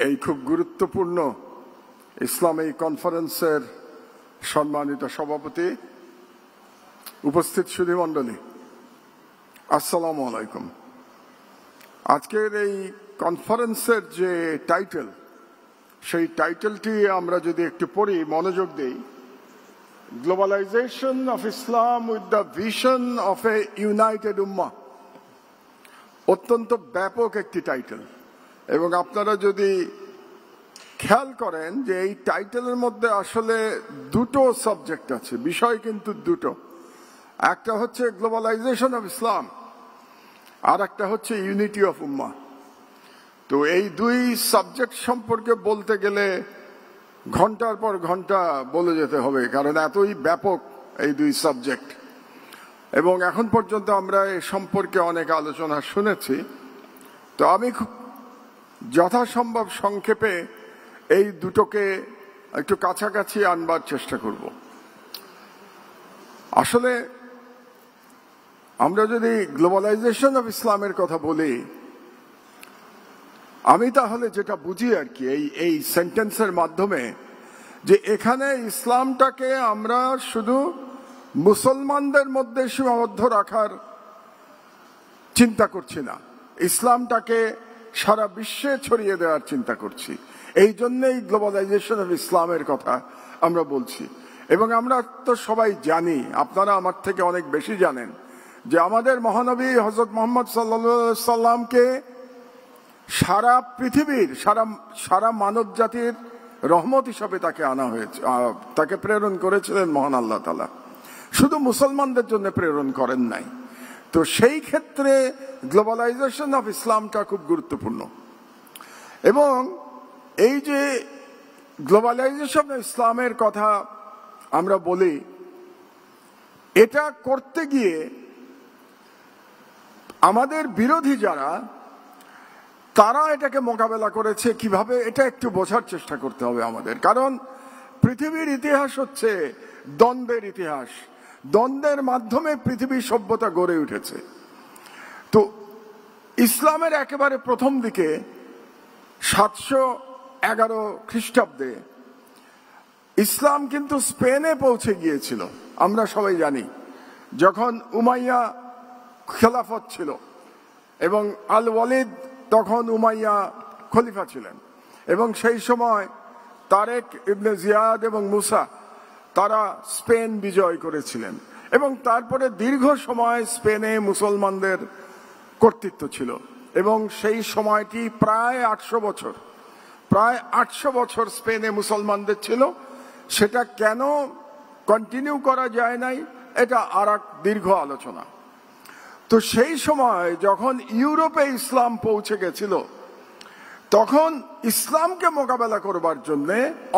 এই খুব গুরুত্বপূর্ণ ইসলামী কনফারেন্সের সম্মানিত সভাপতি, উপস্থিত সুধীমণ্ডলী, আসসালামু আলাইকুম। আজকের এই কনফারেন্সের যে টাইটেল, সেই টাইটেলটি আমরা যদি একটু পড়ি, মনোযোগ দেই, globalisation of Islam with the vision of a united ummah. অত্যন্ত ব্যাপক একটি টাইটেল, এবং আপনারা যদি খেয়াল করেন যে এই টাইটেলের মধ্যে আসলে দুটো সাবজেক্ট আছে, বিষয় কিন্তু দুটো। একটা হচ্ছে গ্লোবালাইজেশন অফ ইসলাম, আর একটা হচ্ছে ইউনিটি অফ উম্মাহ। তো এই দুই সাবজেক্ট সম্পর্কে বলতে গেলে ঘন্টার পর ঘন্টা বলে যেতে হবে, কারণ এতই ব্যাপক এই দুই সাবজেক্ট, এবং এখন পর্যন্ত আমরা এ সম্পর্কে অনেক আলোচনা শুনেছি। তো আমি খুব যথাসম্ভব সংক্ষেপে এই দুটোকে একটু কাছাকাছি আনবার চেষ্টা করব। আসলে আমরা যদি গ্লোবালাইজেশন অফ ইসলামের কথা বলি, আমি তাহলে যেটা বুঝি আর কি এই সেন্টেন্সের মাধ্যমে, যে এখানে ইসলামটাকে আমরা শুধু মুসলমানদের মধ্যে সীমাবদ্ধ রাখার চিন্তা করছি না, ইসলামটাকে সারা বিশ্বে ছড়িয়ে দেওয়ার চিন্তা করছি। এই জন্যই গ্লোবালাইজেশন অফ ইসলামের কথা আমরা বলছি। এবং আমরা তো সবাই জানি, আপনারা আমার থেকে অনেক বেশি জানেন, যে আমাদের মহানবী হযরত মুহাম্মদ সাল্লাল্লাহু আলাইহি সাল্লামকে সারা পৃথিবীর সারা মানব জাতির রহমত হিসাবে তাকে আনা হয়েছে, তাকে প্রেরণ করেছিলেন মহান আল্লাহ তাআলা। শুধু মুসলমানদের জন্য প্রেরণ করেন নাই। তো সেই ক্ষেত্রে গ্লোবালাইজেশন অফ ইসলামটা খুব গুরুত্বপূর্ণ। এবং এই যে গ্লোবালাইজেশন অফ ইসলামের কথা আমরা বলি, এটা করতে গিয়ে আমাদের বিরোধী যারা, তারা এটাকে মোকাবেলা করেছে কিভাবে, এটা একটু বোঝার চেষ্টা করতে হবে আমাদের। কারণ পৃথিবীর ইতিহাস হচ্ছে দ্বন্দ্বের ইতিহাস, দ্বন্দ্বের মাধ্যমে পৃথিবীর সভ্যতা গড়ে উঠেছে। তো ইসলামের একেবারে প্রথম দিকে 711 খ্রিস্টাব্দে ইসলাম কিন্তু স্পেনে পৌঁছে গিয়েছিল, আমরা সবাই জানি। যখন উমাইয়া খেলাফত ছিল এবং আল ওয়ালিদ তখন উমাইয়া খলিফা ছিলেন, এবং সেই সময় তারেক ইবনে জিয়াদ এবং মুসা তারা স্পেন বিজয় করেছিলেন, এবং তারপরে দীর্ঘ সময় স্পেনে মুসলমানদের কর্তৃত্ব ছিল। এবং সেই সময়টি প্রায় 800 বছর স্পেনে মুসলমানদের ছিল। সেটা কেন কন্টিনিউ করা যায় নাই, এটা আর এক দীর্ঘ আলোচনা। তো সেই সময় যখন ইউরোপে ইসলাম পৌঁছে গেছিল, তখন ইসলামকে মোকাবেলা করবার জন্য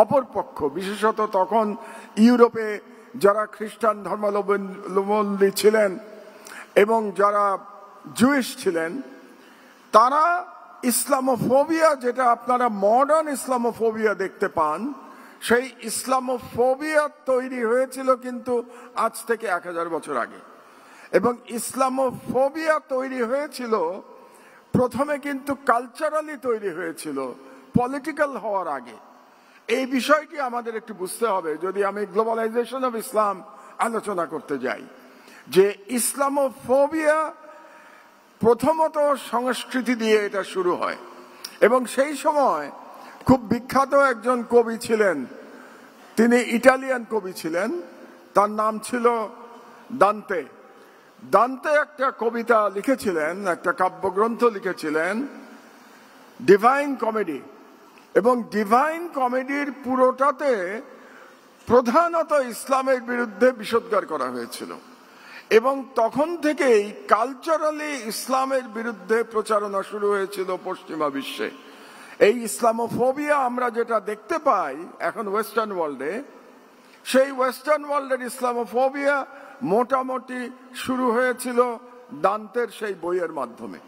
অপরপক্ষ, বিশেষত তখন ইউরোপে যারা খ্রিস্টান ধর্মাবলম্বী ছিলেন এবং যারা জুইশ ছিলেন, তারা ইসলামোফোবিয়া, যেটা আপনারা মডার্ন ইসলামোফোবিয়া দেখতে পান, সেই ইসলামোফোবিয়া তৈরি হয়েছিল কিন্তু আজ থেকে 1000 বছর আগে। এবং ইসলামোফোবিয়া তৈরি হয়েছিল প্রথমে কিন্তু কালচারালি তৈরি হয়েছিল, পলিটিক্যাল হওয়ার আগে। এই বিষয়টি আমাদের একটু বুঝতে হবে যদি আমি গ্লোবালাইজেশন অফ ইসলাম আলোচনা করতে যাই, যে ইসলামোফোবিয়া প্রথমত সংস্কৃতি দিয়ে এটা শুরু হয়। এবং সেই সময় খুব বিখ্যাত একজন কবি ছিলেন, তিনি ইটালিয়ান কবি ছিলেন, তার নাম ছিল দান্তে। দান্তে একটা কবিতা লিখেছিলেন, একটা কাব্যগ্রন্থ লিখেছিলেন, ডিভাইন কমেডি। এবং ডিভাইন কমেডির পুরোটাতে প্রধানত ইসলামের বিরুদ্ধে বিষোদ্গার করা হয়েছিল, এবং তখন থেকেই কালচারালি ইসলামের বিরুদ্ধে প্রচারণা শুরু হয়েছিল পশ্চিমা বিশ্বে। এই ইসলামোফোবিয়া আমরা যেটা দেখতে পাই এখন ওয়েস্টার্ন ওয়ার্ল্ডে, সেই ওয়েস্টার্ন ওয়ার্ল্ডের ইসলামোফোবিয়া মোটামুটি শুরু হয়েছিল দান্তের সেই বইয়ের মাধ্যমে।